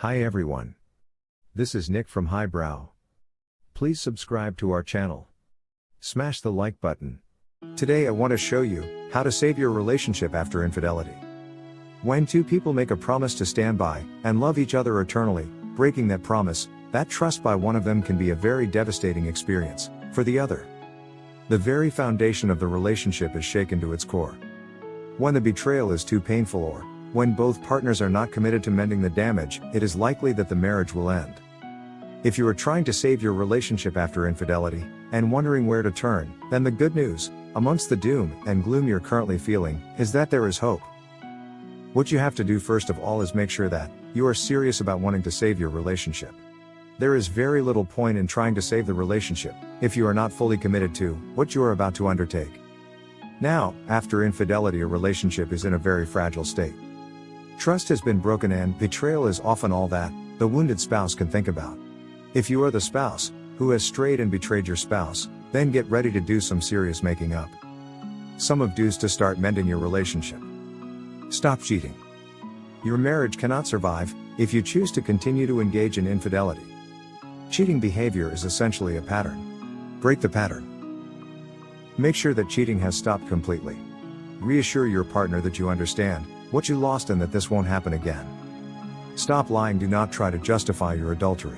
Hi everyone. This is Nick from Highbrow. Please subscribe to our channel. Smash the like button. Today I want to show you how to save your relationship after infidelity. When two people make a promise to stand by and love each other eternally, breaking that promise, that trust by one of them can be a very devastating experience for the other. The very foundation of the relationship is shaken to its core. When the betrayal is too painful, or when both partners are not committed to mending the damage, it is likely that the marriage will end. If you are trying to save your relationship after infidelity, and wondering where to turn, then the good news, amongst the doom and gloom you're currently feeling, is that there is hope. What you have to do first of all is make sure that you are serious about wanting to save your relationship. There is very little point in trying to save the relationship if you are not fully committed to what you are about to undertake. Now, after infidelity, a relationship is in a very fragile state. Trust has been broken and betrayal is often all that the wounded spouse can think about. If you are the spouse who has strayed and betrayed your spouse, then get ready to do some serious making up. Some of do's to start mending your relationship. Stop cheating. Your marriage cannot survive if you choose to continue to engage in infidelity. Cheating behavior is essentially a pattern. Break the pattern. Make sure that cheating has stopped completely. Reassure your partner that you understand what you lost and that this won't happen again. Stop lying. Do not try to justify your adultery.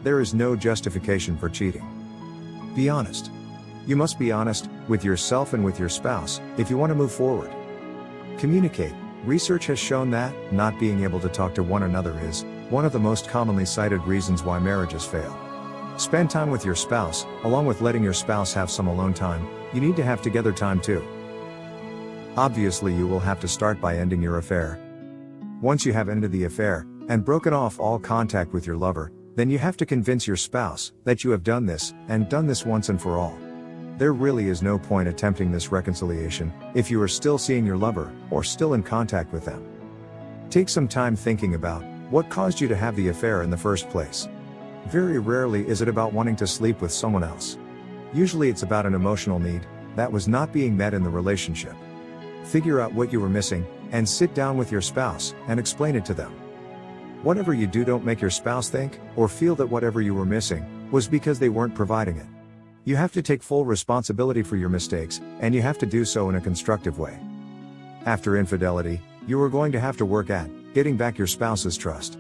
There is no justification for cheating. Be honest. You must be honest with yourself and with your spouse if you want to move forward. Communicate. Research has shown that not being able to talk to one another is one of the most commonly cited reasons why marriages fail. Spend time with your spouse. Along with letting your spouse have some alone time, you need to have together time too. Obviously, you will have to start by ending your affair. Once you have ended the affair and broken off all contact with your lover, then you have to convince your spouse that you have done this once and for all. There really is no point attempting this reconciliation if you are still seeing your lover or still in contact with them. Take some time thinking about what caused you to have the affair in the first place. Very rarely is it about wanting to sleep with someone else. Usually it's about an emotional need that was not being met in the relationship. Figure out what you were missing, and sit down with your spouse and explain it to them. Whatever you do, don't make your spouse think or feel that whatever you were missing was because they weren't providing it. You have to take full responsibility for your mistakes, and you have to do so in a constructive way. After infidelity, you are going to have to work at getting back your spouse's trust.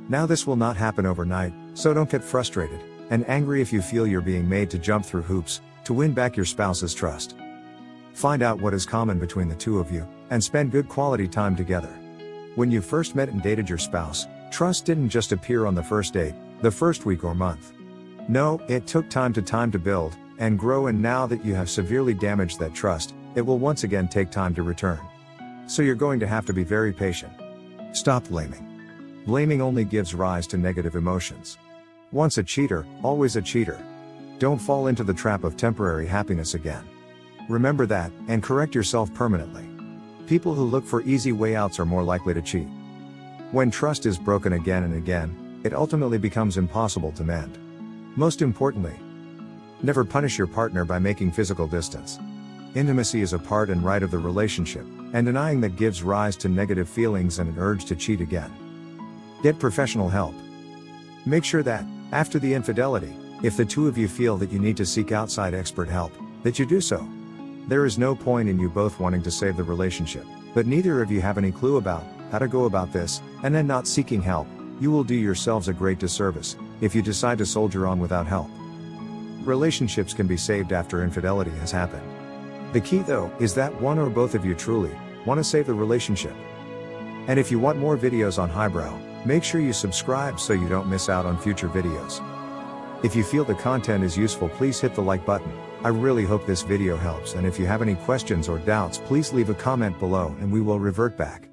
Now, this will not happen overnight, so don't get frustrated and angry if you feel you're being made to jump through hoops to win back your spouse's trust. Find out what is common between the two of you, and spend good quality time together. When you first met and dated your spouse, trust didn't just appear on the first date, the first week or month. No, it took time to build and grow, and now that you have severely damaged that trust, it will once again take time to return. So you're going to have to be very patient. Stop blaming. Blaming only gives rise to negative emotions. Once a cheater, always a cheater. Don't fall into the trap of temporary happiness again. Remember that, and correct yourself permanently. People who look for easy way outs are more likely to cheat. When trust is broken again and again, it ultimately becomes impossible to mend. Most importantly, never punish your partner by making physical distance. Intimacy is a part and right of the relationship, and denying that gives rise to negative feelings and an urge to cheat again. Get professional help. Make sure that, after the infidelity, if the two of you feel that you need to seek outside expert help, that you do so. There is no point in you both wanting to save the relationship, but neither of you have any clue about how to go about this, and then not seeking help. You will do yourselves a great disservice if you decide to soldier on without help. Relationships can be saved after infidelity has happened. The key, though, is that one or both of you truly want to save the relationship. And if you want more videos on Highbrow, make sure you subscribe so you don't miss out on future videos. If you feel the content is useful, please hit the like button. I really hope this video helps, and if you have any questions or doubts, please leave a comment below and we will revert back.